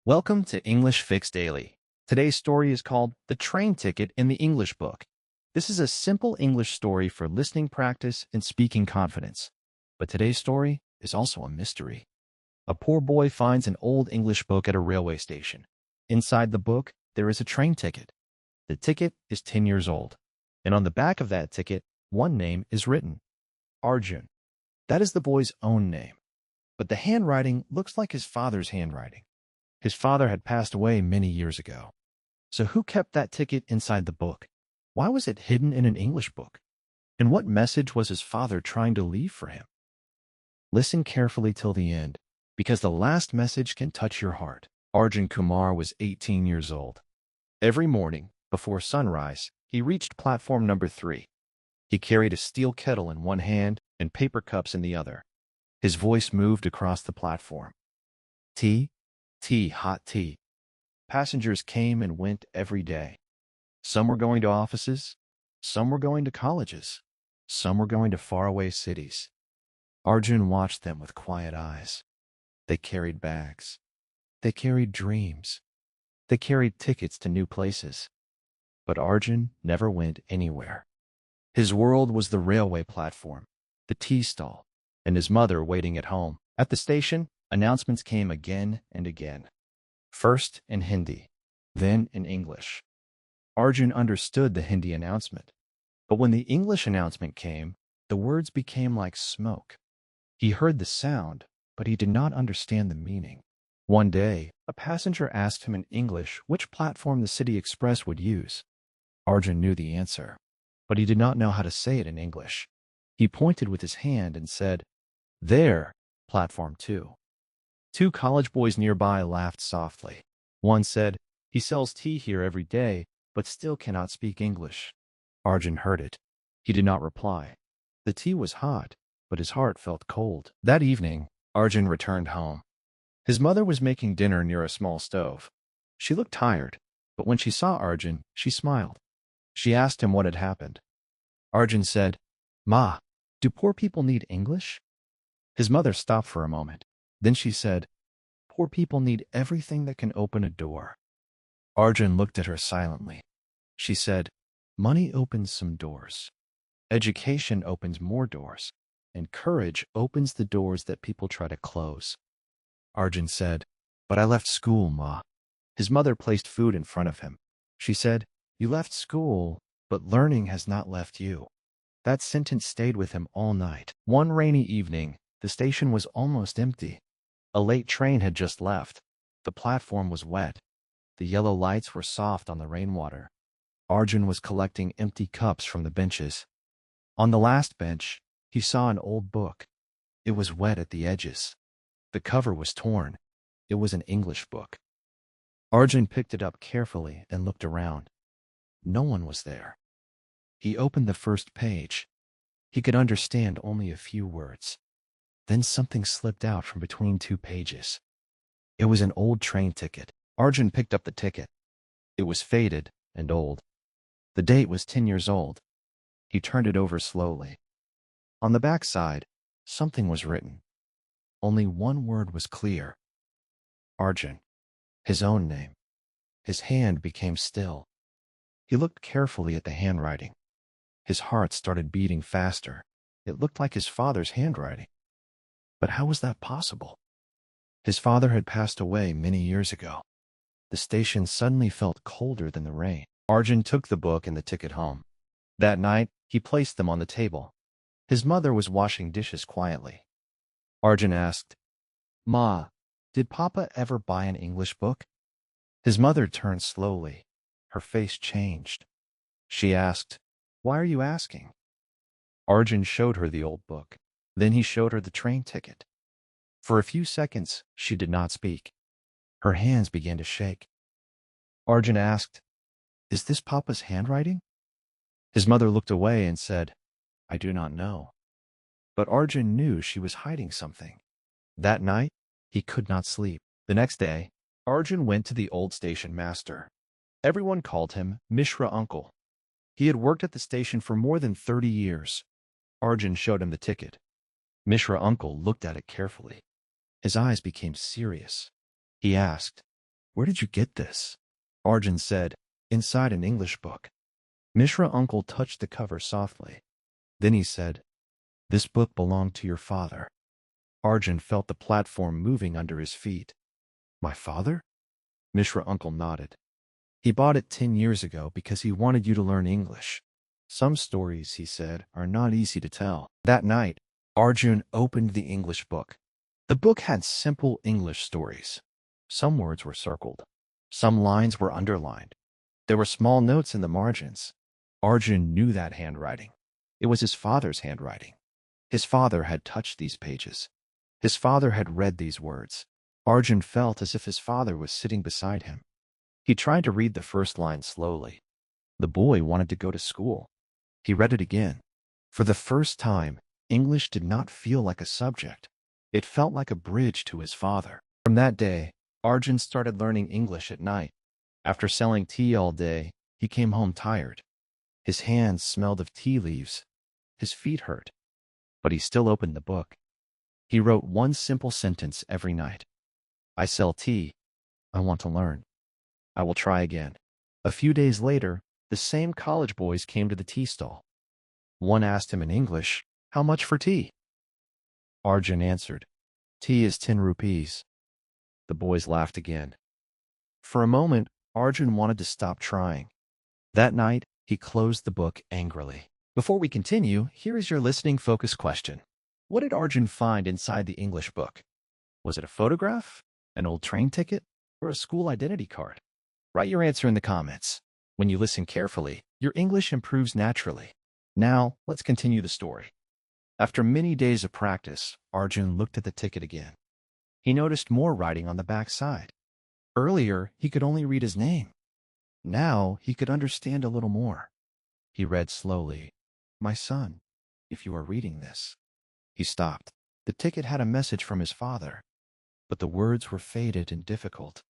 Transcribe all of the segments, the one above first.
Welcome to English Fix Daily. Today's story is called The Train Ticket in the English Book. This is a simple English story for listening practice and speaking confidence. But today's story is also a mystery. A poor boy finds an old English book at a railway station. Inside the book, there is a train ticket. The ticket is 10 years old. And on the back of that ticket, one name is written, Arjun. That is the boy's own name. But the handwriting looks like his father's handwriting. His father had passed away many years ago. So who kept that ticket inside the book? Why was it hidden in an English book? And what message was his father trying to leave for him? Listen carefully till the end, because the last message can touch your heart. Arjun Kumar was 18 years old. Every morning, before sunrise, he reached platform number 3. He carried a steel kettle in one hand and paper cups in the other. His voice moved across the platform. Tea? Tea, hot tea. Passengers came and went every day. Some were going to offices, some were going to colleges, some were going to faraway cities. Arjun watched them with quiet eyes. They carried bags. They carried dreams. They carried tickets to new places. But Arjun never went anywhere. His world was the railway platform, the tea stall, and his mother waiting at home. At the station, announcements came again and again. First in Hindi, then in English. Arjun understood the Hindi announcement. But when the English announcement came, the words became like smoke. He heard the sound, but he did not understand the meaning. One day, a passenger asked him in English which platform the City Express would use. Arjun knew the answer, but he did not know how to say it in English. He pointed with his hand and said, "There, platform 2. Two college boys nearby laughed softly. One said, "He sells tea here every day, but still cannot speak English." Arjun heard it. He did not reply. The tea was hot, but his heart felt cold. That evening, Arjun returned home. His mother was making dinner near a small stove. She looked tired, but when she saw Arjun, she smiled. She asked him what had happened. Arjun said, "Ma, do poor people need English?" His mother stopped for a moment. Then she said, "Poor people need everything that can open a door." Arjun looked at her silently. She said, "Money opens some doors. Education opens more doors. And courage opens the doors that people try to close." Arjun said, "But I left school, Ma." His mother placed food in front of him. She said, "You left school, but learning has not left you." That sentence stayed with him all night. One rainy evening, the station was almost empty. A late train had just left. The platform was wet. The yellow lights were soft on the rainwater. Arjun was collecting empty cups from the benches. On the last bench, he saw an old book. It was wet at the edges. The cover was torn. It was an English book. Arjun picked it up carefully and looked around. No one was there. He opened the first page. He could understand only a few words. Then something slipped out from between two pages. It was an old train ticket. Arjun picked up the ticket. It was faded and old. The date was 10 years old. He turned it over slowly. On the back side, something was written. Only one word was clear. Arjun. His own name. His hand became still. He looked carefully at the handwriting. His heart started beating faster. It looked like his father's handwriting. But how was that possible? His father had passed away many years ago. The station suddenly felt colder than the rain. Arjun took the book and the ticket home. That night, he placed them on the table. His mother was washing dishes quietly. Arjun asked, "Ma, did Papa ever buy an English book?" His mother turned slowly. Her face changed. She asked, "Why are you asking?" Arjun showed her the old book. Then he showed her the train ticket. For a few seconds, she did not speak. Her hands began to shake. Arjun asked, "Is this Papa's handwriting?" His mother looked away and said, "I do not know." But Arjun knew she was hiding something. That night, he could not sleep. The next day, Arjun went to the old station master. Everyone called him Mishra Uncle. He had worked at the station for more than 30 years. Arjun showed him the ticket. Mishra Uncle looked at it carefully. His eyes became serious. He asked, Where did you get this? Arjun said, inside an English book. Mishra uncle touched the cover softly. Then he said, this book belonged to your father. Arjun felt the platform moving under his feet. My father? Mishra uncle nodded. He bought it 10 years ago because he wanted you to learn English. Some stories, he said, are not easy to tell. That night, Arjun opened the English book. The book had simple English stories. Some words were circled. Some lines were underlined. There were small notes in the margins. Arjun knew that handwriting. It was his father's handwriting. His father had touched these pages. His father had read these words. Arjun felt as if his father was sitting beside him. He tried to read the first line slowly. The boy wanted to go to school. He read it again. For the first time, English did not feel like a subject. It felt like a bridge to his father. From that day, Arjun started learning English at night. After selling tea all day, he came home tired. His hands smelled of tea leaves. His feet hurt. But he still opened the book. He wrote one simple sentence every night. I sell tea. I want to learn. I will try again. A few days later, the same college boys came to the tea stall. One asked him in English, how much for tea? Arjun answered, tea is 10 rupees. The boys laughed again. For a moment, Arjun wanted to stop trying. That night, he closed the book angrily. Before we continue, here is your listening focus question. What did Arjun find inside the English book? Was it a photograph, an old train ticket, or a school identity card? Write your answer in the comments. When you listen carefully, your English improves naturally. Now, let's continue the story. After many days of practice, Arjun looked at the ticket again. He noticed more writing on the back side. Earlier, he could only read his name. Now, he could understand a little more. He read slowly, my son, if you are reading this. He stopped. The ticket had a message from his father, but the words were faded and difficult.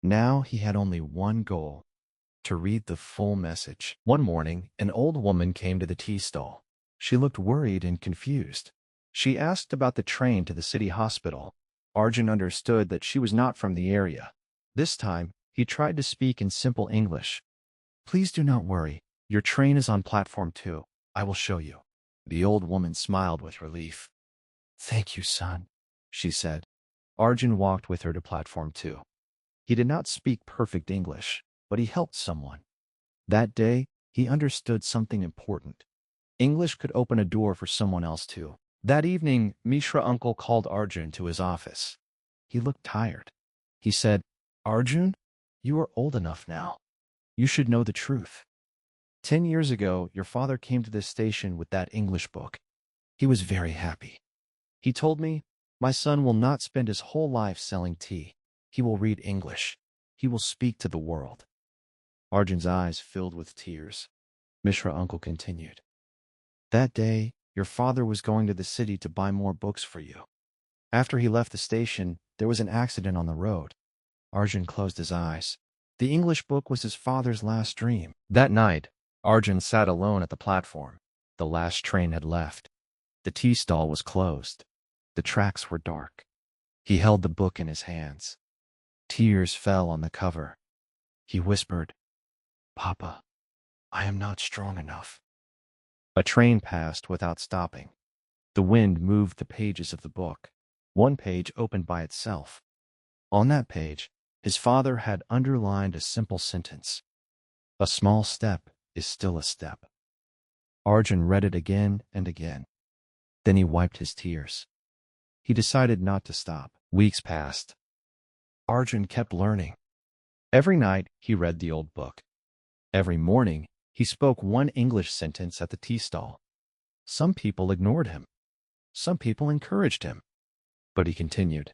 Now he had only one goal, to read the full message. One morning, an old woman came to the tea stall. She looked worried and confused. She asked about the train to the city hospital. Arjun understood that she was not from the area. This time, he tried to speak in simple English. Please do not worry. Your train is on platform 2. I will show you. The old woman smiled with relief. Thank you, son, she said. Arjun walked with her to platform 2. He did not speak perfect English, but he helped someone. That day, he understood something important. English could open a door for someone else too. That evening, Mishra uncle called Arjun to his office. He looked tired. He said, Arjun, you are old enough now. You should know the truth. 10 years ago, your father came to this station with that English book. He was very happy. He told me, my son will not spend his whole life selling tea. He will read English. He will speak to the world. Arjun's eyes filled with tears. Mishra uncle continued. That day, your father was going to the city to buy more books for you. After he left the station, there was an accident on the road. Arjun closed his eyes. The English book was his father's last dream. That night, Arjun sat alone at the platform. The last train had left. The tea stall was closed. The tracks were dark. He held the book in his hands. Tears fell on the cover. He whispered, Papa, I am not strong enough. A train passed without stopping. The wind moved the pages of the book. One page opened by itself. On that page, his father had underlined a simple sentence. A small step is still a step. Arjun read it again and again. Then he wiped his tears. He decided not to stop. Weeks passed. Arjun kept learning. Every night, he read the old book. Every morning, he spoke one English sentence at the tea stall. Some people ignored him. Some people encouraged him. But he continued.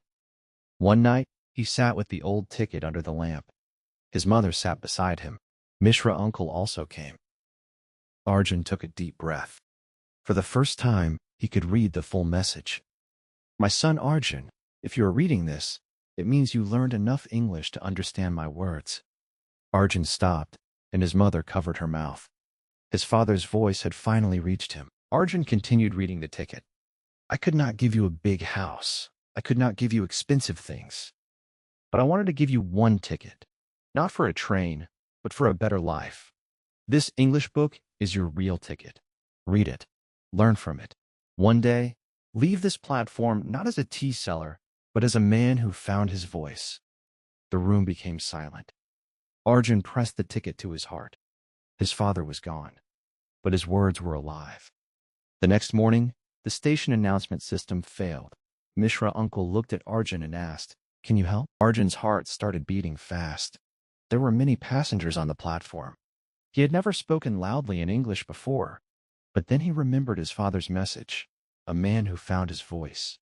One night, he sat with the old ticket under the lamp. His mother sat beside him. Mishra uncle also came. Arjun took a deep breath. For the first time, he could read the full message. My son Arjun, if you are reading this, it means you learned enough English to understand my words. Arjun stopped, and his mother covered her mouth. His father's voice had finally reached him. Arjun continued reading the ticket. I could not give you a big house. I could not give you expensive things. but I wanted to give you one ticket. Not for a train, but for a better life. This English book is your real ticket. Read it. Learn from it. One day, leave this platform not as a tea seller, but as a man who found his voice. The room became silent. Arjun pressed the ticket to his heart. His father was gone, but his words were alive. The next morning, the station announcement system failed. Mishra uncle looked at Arjun and asked, "Can you help?" Arjun's heart started beating fast. There were many passengers on the platform. He had never spoken loudly in English before, but then he remembered his father's message, a man who found his voice.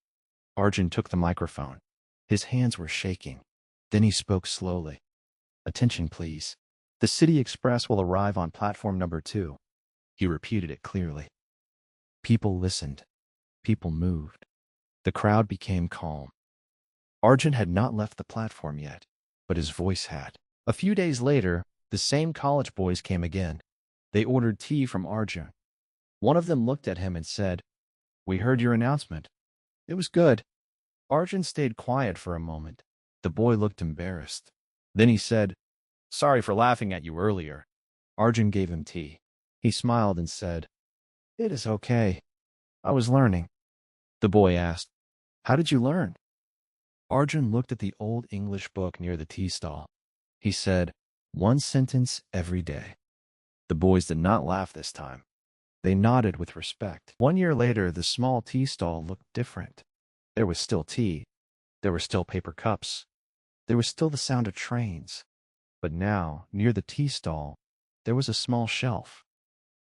Arjun took the microphone. His hands were shaking. Then he spoke slowly. "Attention, please. The City Express will arrive on platform number 2. He repeated it clearly. People listened. People moved. The crowd became calm. Arjun had not left the platform yet, but his voice had. A few days later, the same college boys came again. They ordered tea from Arjun. One of them looked at him and said, "We heard your announcement. It was good." Arjun stayed quiet for a moment. The boy looked embarrassed. Then he said, "Sorry for laughing at you earlier." Arjun gave him tea. He smiled and said, "It is okay. I was learning." The boy asked, "How did you learn?" Arjun looked at the old English book near the tea stall. He said, "One sentence every day." The boys did not laugh this time. They nodded with respect. 1 year later, the small tea stall looked different. There was still tea. There were still paper cups. There was still the sound of trains. But now, near the tea stall, there was a small shelf.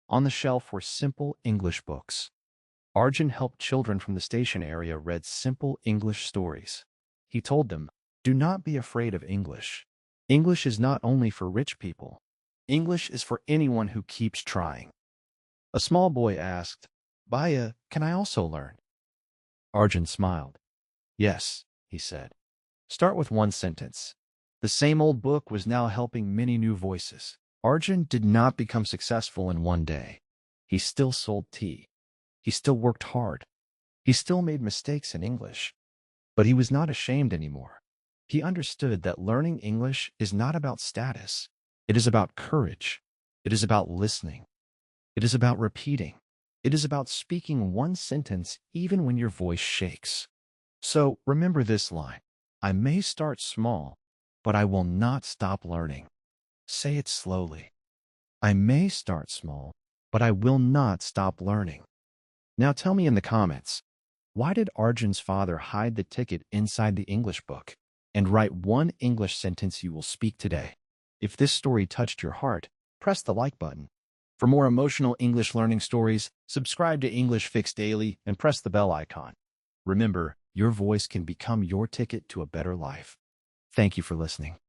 On the shelf were simple English books. Arjun helped children from the station area read simple English stories. He told them, "Do not be afraid of English. English is not only for rich people. English is for anyone who keeps trying." A small boy asked, "Baya, can I also learn?" Arjun smiled. "Yes," he said. "Start with one sentence." The same old book was now helping many new voices. Arjun did not become successful in one day. He still sold tea. He still worked hard. He still made mistakes in English. But he was not ashamed anymore. He understood that learning English is not about status. It is about courage. It is about listening. It is about repeating. It is about speaking one sentence even when your voice shakes. So remember this line. I may start small, but I will not stop learning. Say it slowly. I may start small, but I will not stop learning. Now tell me in the comments, why did Arjun's father hide the ticket inside the English book? And write one English sentence you will speak today. If this story touched your heart, press the like button. For more emotional English learning stories, subscribe to English Fix Daily and press the bell icon. Remember, your voice can become your ticket to a better life. Thank you for listening.